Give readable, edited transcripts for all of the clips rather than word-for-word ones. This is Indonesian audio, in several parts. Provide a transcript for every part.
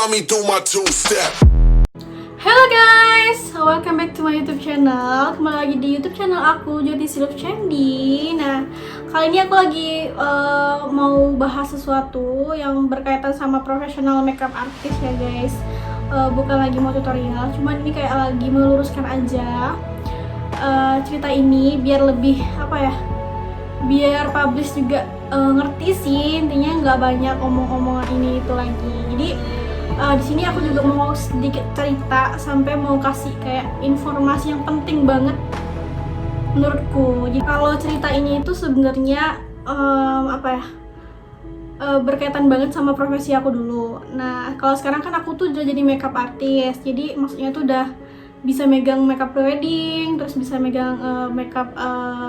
me do my two-step. Hello guys, welcome back to my YouTube channel. Kembali lagi di YouTube channel aku, Jody Siluf Candy. Nah, kali ini aku lagi mau bahas sesuatu yang berkaitan sama profesional makeup artist ya guys. Bukan lagi mau tutorial, cuman ini kayak lagi meluruskan aja cerita ini biar lebih biar publish juga ngerti sih, intinya nggak banyak omong-omongan ini itu lagi. Jadi di sini aku juga mau sedikit cerita sampai mau kasih kayak informasi yang penting banget menurutku. Jadi kalau cerita ini itu sebenarnya berkaitan banget sama profesi aku dulu. Nah, kalau sekarang kan aku tuh udah jadi makeup artist. Jadi maksudnya tuh udah bisa megang makeup pre-wedding, terus bisa megang makeup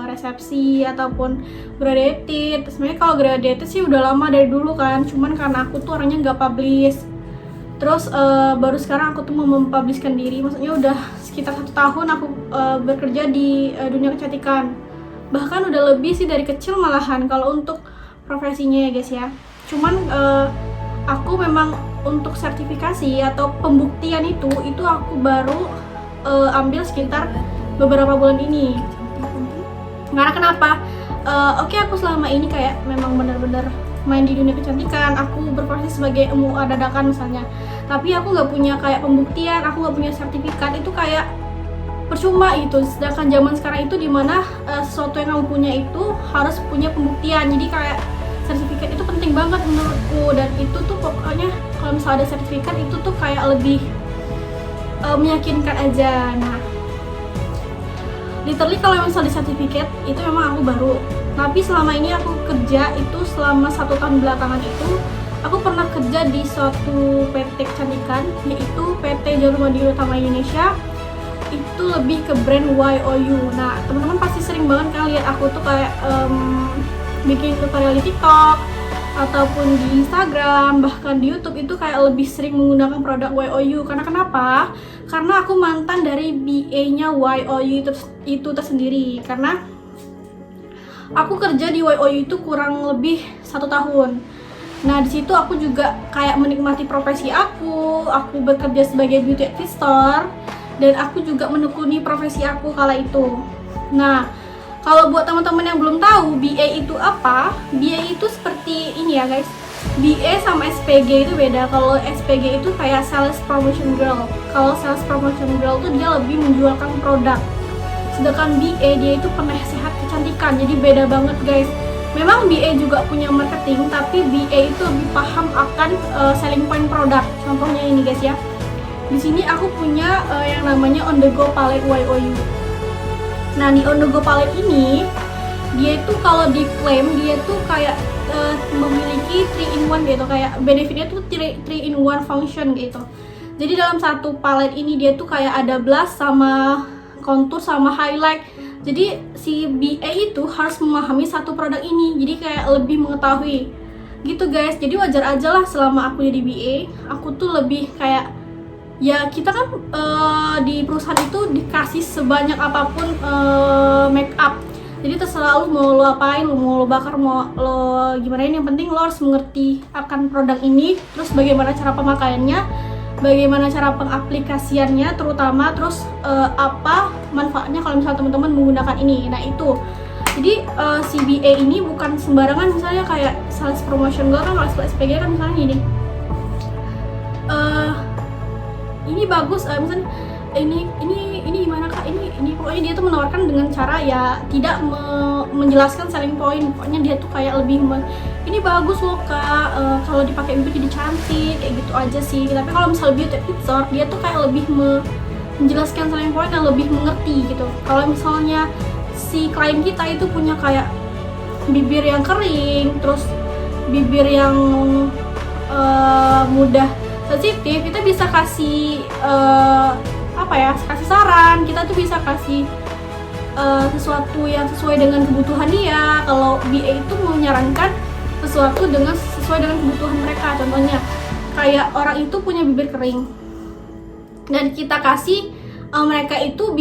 resepsi ataupun graduated. Sebenarnya kalau graduated sih udah lama dari dulu kan. Cuman karena aku tuh orangnya nggak publish. Terus baru sekarang aku tuh mau mempublishkan diri. Maksudnya udah sekitar 1 tahun aku bekerja di dunia kecantikan. Bahkan udah lebih sih dari kecil malahan kalau untuk profesinya ya guys ya. Cuman aku memang untuk sertifikasi atau pembuktian itu aku baru ambil sekitar beberapa bulan ini. Karena kenapa? Oke, aku selama ini kayak memang benar-benar main di dunia kecantikan, aku berprofesi sebagai MUA dadakan misalnya, tapi aku nggak punya kayak pembuktian, aku nggak punya sertifikat, itu kayak percuma gitu. Sedangkan zaman sekarang itu dimana sesuatu yang kamu punya itu harus punya pembuktian. Jadi kayak sertifikat itu penting banget menurutku, dan itu tuh pokoknya kalau misalnya ada sertifikat itu tuh kayak lebih meyakinkan aja. Nah, literally kalau misalnya di sertifikat itu memang aku baru, tapi selama ini aku kerja itu selama 1 tahun belakangan itu aku pernah kerja di suatu PT kecantikan, yaitu PT Jarum Mandiri Utama Indonesia. Itu lebih ke brand YOU. Nah, teman-teman pasti sering banget kan lihat aku tuh kayak bikin tutorial di TikTok ataupun di Instagram, bahkan di YouTube itu kayak lebih sering menggunakan produk YOU. Karena kenapa? Karena aku mantan dari BA-nya YOU itu tersendiri. Karena aku kerja di YOU itu kurang lebih 1 tahun. Nah, di situ aku juga kayak menikmati profesi aku bekerja sebagai beauty advisor, dan aku juga menekuni profesi aku kala itu. Nah, kalau buat teman-teman yang belum tahu BA itu apa, BA itu seperti ini ya guys. BA sama SPG itu beda. Kalau SPG itu kayak sales promotion girl. Kalau sales promotion girl tuh dia lebih menjualkan produk. Sedangkan BA dia itu penasehat kecantikan. Jadi beda banget guys. Memang BA juga punya marketing, tapi BA itu lebih paham akan selling point produk. Contohnya ini guys ya. Di sini aku punya yang namanya On The Go Palette YOU. Nah, di On The Go Palette ini dia itu kalau diklaim dia tuh kayak memiliki 3-in-1 gitu, kayak benefitnya tuh 3-in-1 function gitu. Jadi dalam satu palette ini dia tuh kayak ada blush sama contour sama highlight. Jadi si BA itu harus memahami satu produk ini, jadi kayak lebih mengetahui gitu guys. Jadi wajar aja lah selama aku jadi BA, aku tuh lebih kayak ya kita kan di perusahaan itu dikasih sebanyak apapun make up. Jadi terserah lu mau lo apain, lu mau lo bakar, mau lo gimana, ini yang penting lo harus mengerti akan produk ini, terus bagaimana cara pemakaiannya, bagaimana cara pengaplikasiannya terutama, terus apa manfaatnya kalau misalnya teman-teman menggunakan ini. Nah itu, jadi si BA ini bukan sembarangan misalnya kayak sales promotion girl kan, kalau SPG kan misalnya ini bagus, misalnya ini gimana kak, ini pokoknya dia tuh menawarkan dengan cara ya tidak menjelaskan selling point. Pokoknya dia tuh kayak lebih ini bagus loh kak, kalau dipakai itu jadi cantik, kayak gitu aja sih. Tapi kalau misalnya beauty advisor dia tuh kayak lebih menjelaskan selling point dan lebih mengerti gitu. Kalau misalnya si klien kita itu punya kayak bibir yang kering, terus bibir yang mudah sensitif, kita bisa kasih kasih saran, kita tuh bisa kasih sesuatu yang sesuai dengan kebutuhan dia. Kalau BA itu menyarankan sesuatu sesuai dengan kebutuhan mereka. Contohnya kayak orang itu punya bibir kering dan kita kasih mereka itu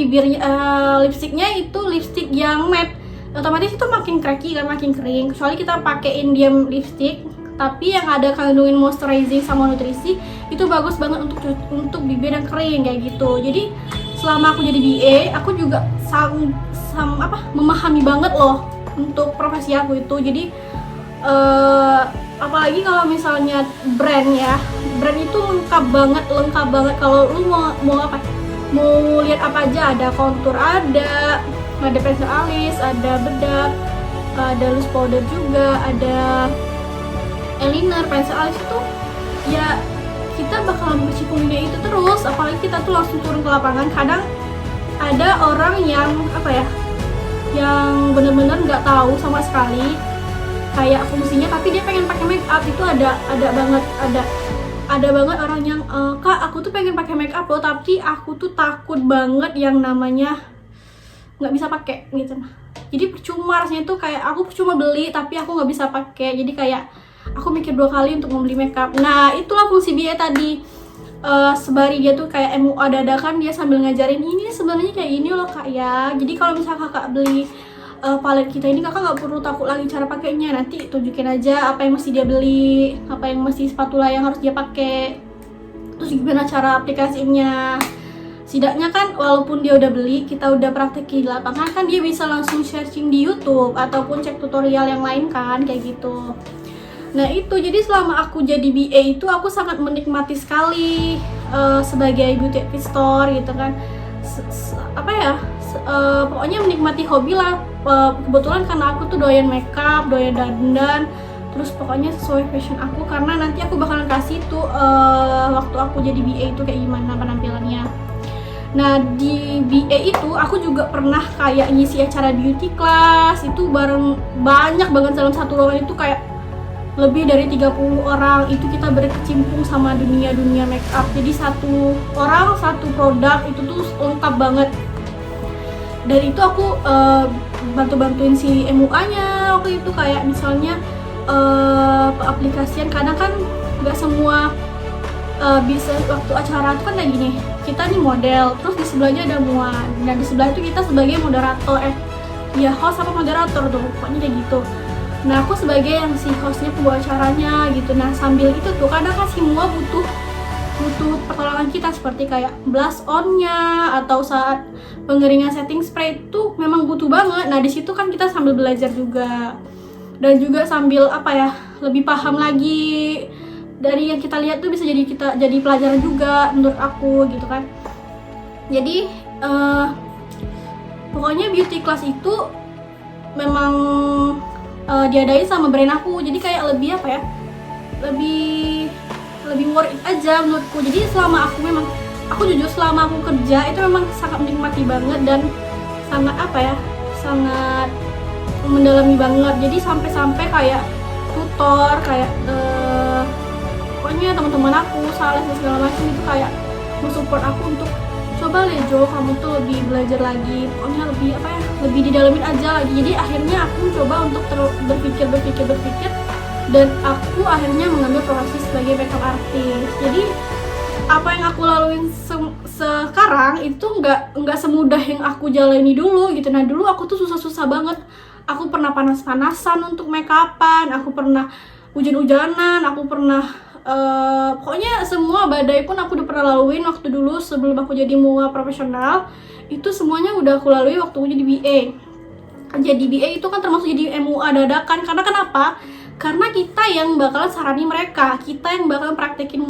lipstiknya itu lipstik yang matte, otomatis itu makin cracky kan, makin kering. Kecuali kita pakein dia lipstik tapi yang ada kandungin moisturizing sama nutrisi itu bagus banget untuk bibir yang kering kayak gitu. Jadi selama aku jadi BA, aku juga memahami banget loh untuk profesi aku itu. Jadi apalagi kalau misalnya brand itu lengkap banget kalau lu mau lihat apa aja, ada kontur, ada pensel alis, ada bedak, ada loose powder juga, ada eyeliner, pensel alis itu ya kita bakalan bercipuminya itu terus. Apalagi kita tuh langsung turun ke lapangan. Kadang ada orang yang yang bener-bener nggak tahu sama sekali kayak fungsinya, tapi dia pengen pakai make up. Itu ada banget orang yang Kak, aku tuh pengen pakai make up loh, tapi aku tuh takut banget yang namanya nggak bisa pakai gitu. Jadi percuma rasanya tuh, kayak aku cuma beli tapi aku nggak bisa pakai. Jadi kayak aku mikir 2 kali untuk membeli makeup. Nah itulah fungsi BA tadi. Sebari dia tuh kayak MUA dadakan, dia sambil ngajarin ini sebenarnya kayak gini loh kak ya. Jadi kalau misalnya kakak beli palet kita ini, kakak nggak perlu takut lagi cara pakainya. Nanti tunjukin aja apa yang mesti dia beli, apa yang mesti spatula yang harus dia pakai, terus gimana cara aplikasinya. Setidaknya kan walaupun dia udah beli, kita udah praktek di lapangan kan, dia bisa langsung searching di YouTube ataupun cek tutorial yang lain kan, kayak gitu. Nah itu, jadi selama aku jadi BA itu aku sangat menikmati sekali sebagai beauty store gitu kan. Pokoknya menikmati hobi lah. Kebetulan karena aku tuh doyan makeup, doyan dandan, terus pokoknya sesuai fashion aku, karena nanti aku bakalan kasih tuh waktu aku jadi BA itu kayak gimana penampilannya. Nah di BA itu aku juga pernah kayak ngisi acara beauty class itu bareng banyak banget dalam satu ruangan itu, kayak lebih dari 30 orang. Itu kita berkecimpung sama dunia makeup. Jadi satu orang satu produk itu tuh lengkap banget. Dari itu aku bantu-bantuin si MUA-nya waktu itu, kayak misalnya aplikasian. Kadang kan nggak semua bisa waktu acara itu kan kayak gini, kita nih model, terus di sebelahnya ada MUA, dan di sebelah itu kita sebagai moderator, host apa moderator tuh, pokoknya kayak gitu. Nah aku sebagai yang si hostnya, pembawa acaranya gitu. Nah sambil itu tuh kadang kan si MUA butuh pertolongan kita, seperti kayak blush on-nya atau saat pengeringan setting spray itu memang butuh banget. Nah di situ kan kita sambil belajar juga, dan juga sambil lebih paham lagi dari yang kita lihat tuh, bisa jadi pelajaran juga menurut aku gitu kan. Jadi pokoknya beauty class itu memang diadain sama brand aku, jadi kayak lebih lebih worth it aja menurutku. Jadi selama aku jujur selama aku kerja itu memang sangat menikmati banget, dan sangat sangat mendalami banget. Jadi sampai kayak tutor, kayak pokoknya teman-teman aku, sales dan segala macam itu kayak mensupport aku untuk coba Jo, kamu tuh lebih belajar lagi, pokoknya lebih didalamin aja lagi. Jadi akhirnya aku coba untuk berpikir, dan aku akhirnya mengambil profesi sebagai makeup artist. Jadi apa yang aku laluin sekarang itu nggak semudah yang aku jalani dulu gitu. Nah dulu aku tuh susah banget. Aku pernah panas-panasan untuk make upan, aku pernah hujan-hujanan, aku pernah pokoknya semua badai pun aku udah pernah laluin waktu dulu sebelum aku jadi MUA profesional. Itu semuanya udah aku lalui waktu aku jadi BA. Jadi BA itu kan termasuk jadi MUA dadakan. Karena kenapa? Karena kita yang bakalan sarani mereka, kita yang bakalan praktekin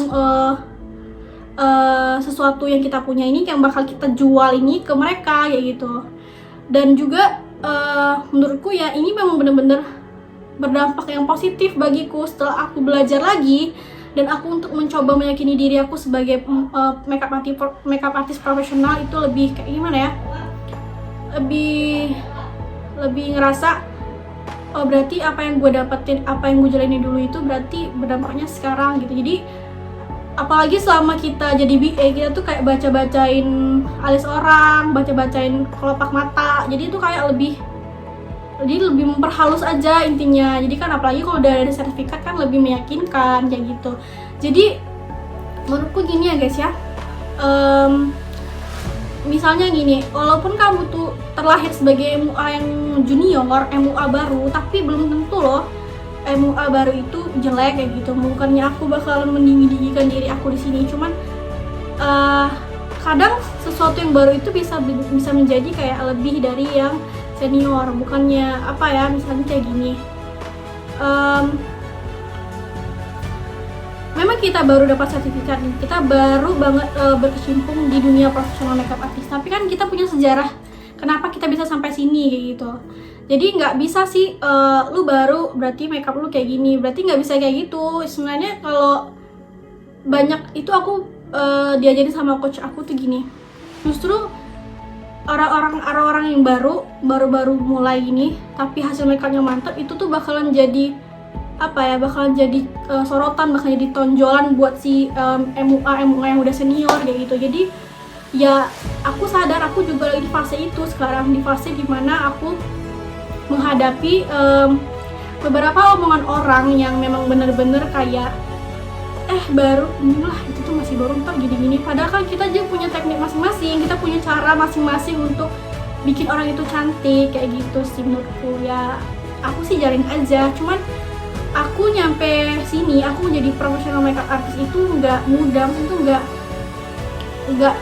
sesuatu yang kita punya ini, yang bakal kita jual ini ke mereka kayak gitu. Dan juga menurutku ya ini memang bener-bener berdampak yang positif bagiku setelah aku belajar lagi, dan aku untuk mencoba meyakini diri aku sebagai makeup artist profesional itu lebih kayak gimana ya, lebih ngerasa berarti apa yang gue dapetin, apa yang gue jalani dulu itu berarti berdampaknya sekarang gitu. Jadi apalagi selama kita jadi BA, kita tuh kayak baca-bacain alis orang, baca-bacain kelopak mata. Jadi itu kayak lebih memperhalus aja intinya. Jadi kan apalagi kalau udah ada sertifikat kan lebih meyakinkan kayak gitu. Jadi menurutku gini ya guys ya, misalnya gini, walaupun kamu tuh terlahir sebagai MUA yang junior, MUA baru, tapi belum tentu loh MUA baru itu jelek kayak gitu. Bukannya aku bakalan meninggikan diri aku di sini, cuman kadang sesuatu yang baru itu bisa menjadi kayak lebih dari yang senior. Bukannya apa ya, misalnya kayak gini, memang kita baru dapat sertifikat nih, kita baru banget berkecimpung di dunia profesional makeup artist, tapi kan kita punya sejarah kenapa kita bisa sampai sini kayak gitu. Jadi nggak bisa sih lu baru berarti makeup lu kayak gini, berarti nggak bisa kayak gitu. Sebenarnya kalau banyak itu aku diajarin sama coach aku tuh gini, justru orang-orang yang baru mulai gini tapi hasil makeupnya mantap, itu tuh bakalan jadi apa ya, bakalan jadi sorotan, bakalan jadi tonjolan buat si MUA yang udah senior kayak gitu. Jadi ya aku sadar aku juga lagi di fase itu sekarang, di fase dimana aku menghadapi beberapa omongan orang yang memang bener-bener kayak baru inilah, itu tuh masih baru, ntar gini-gini. Padahal kan kita juga punya teknik masing-masing, kita punya cara masing-masing untuk bikin orang itu cantik kayak gitu sih menurutku. Ya aku sih jalin aja, cuman aku nyampe sini, aku menjadi profesional makeup artist itu nggak mudah, itu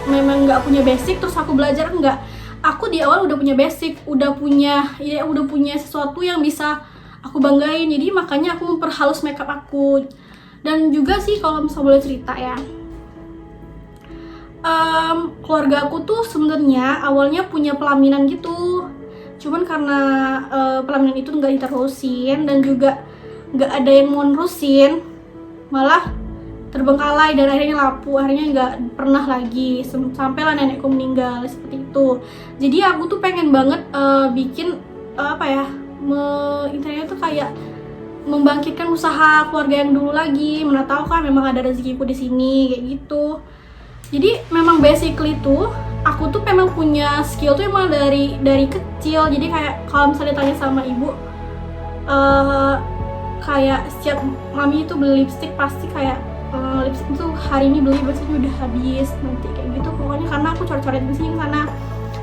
memang nggak punya basic terus aku belajar, enggak. Aku di awal udah punya basic, udah punya sesuatu yang bisa aku banggain. Jadi makanya aku memperhalus makeup aku. Dan juga sih kalau misalnya boleh cerita ya, keluarga aku tuh sebenarnya awalnya punya pelaminan gitu, cuman karena pelaminan itu nggak diterusin dan juga nggak ada yang mau nerusin, malah terbengkalai dan akhirnya lapu, akhirnya nggak pernah lagi sampailah nenekku meninggal seperti itu. Jadi aku tuh pengen banget bikin apa ya, intinya tuh kayak membangkitkan usaha keluarga yang dulu lagi. Mana tahu kan memang ada rezekiku di sini kayak gitu. Jadi memang basically tuh aku tuh memang punya skill tuh emang dari kecil. Jadi kayak kalau misalnya tanya sama ibu, kayak setiap mami itu beli lipstick pasti kayak lipstick itu hari ini beli biasanya udah habis nanti kayak gitu. Pokoknya karena aku coret-coret di sini sana.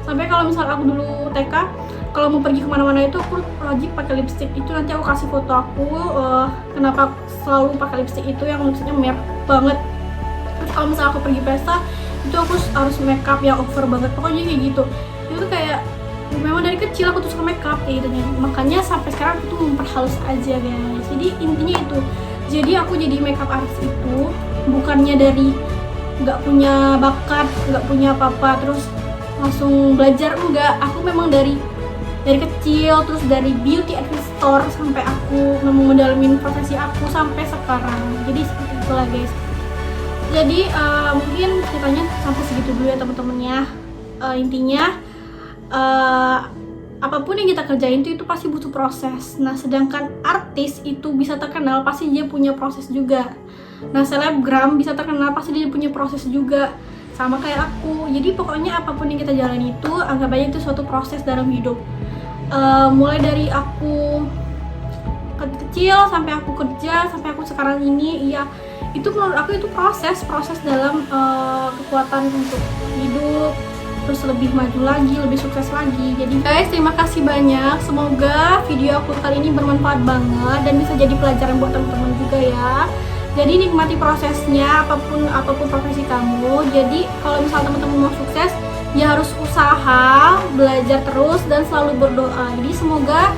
Sampai kalau misalnya aku dulu TK, kalau mau pergi kemana-mana itu aku wajib pakai lipstick itu. Nanti aku kasih foto aku kenapa selalu pakai lipstick itu, yang lipsticknya merah banget. Terus kalau misalnya aku pergi pesta itu aku harus makeup yang over banget, pokoknya kayak gitu. Itu kayak memang dari kecil aku tuh suka makeup kayak gitu ya. Makanya sampai sekarang aku tuh memperhalus aja guys. Jadi intinya itu, jadi aku jadi makeup artist itu bukannya dari nggak punya bakat, nggak punya apa-apa terus langsung belajar, enggak. Aku memang dari kecil, terus dari beauty advisor sampai aku memang mendalamin profesi aku sampai sekarang. Jadi seperti itulah guys. Jadi mungkin ceritanya sampai segitu dulu ya teman-teman ya. Intinya apapun yang kita kerjain itu pasti butuh proses. Nah sedangkan artis itu bisa terkenal pasti dia punya proses juga. Nah selebgram bisa terkenal pasti dia punya proses juga, sama kayak aku. Jadi pokoknya apapun yang kita jalani itu anggap aja itu suatu proses dalam hidup. Mulai dari aku kecil sampai aku kerja sampai aku sekarang ini, ya itu menurut aku itu proses dalam kekuatan untuk hidup, terus lebih maju lagi, lebih sukses lagi. Jadi guys, terima kasih banyak. Semoga video aku kali ini bermanfaat banget dan bisa jadi pelajaran buat teman-teman juga ya. Jadi nikmati prosesnya, apapun profesi kamu. Jadi kalau misalnya teman-teman mau sukses, ya harus usaha, belajar terus dan selalu berdoa. Jadi semoga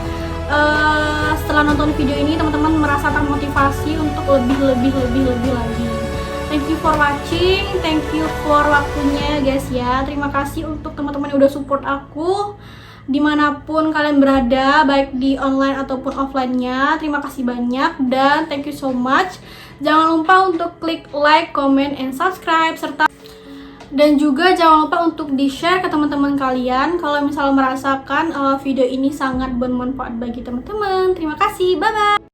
setelah nonton video ini teman-teman merasa termotivasi untuk lebih lagi. Thank you for watching, thank you for waktunya guys ya. Terima kasih untuk teman-teman yang udah support aku dimanapun kalian berada, baik di online ataupun offline-nya. Terima kasih banyak dan thank you so much. Jangan lupa untuk klik like, comment, and subscribe, serta dan juga jangan lupa untuk di-share ke teman-teman kalian kalau misalnya merasakan video ini sangat bermanfaat bagi teman-teman. Terima kasih, bye-bye.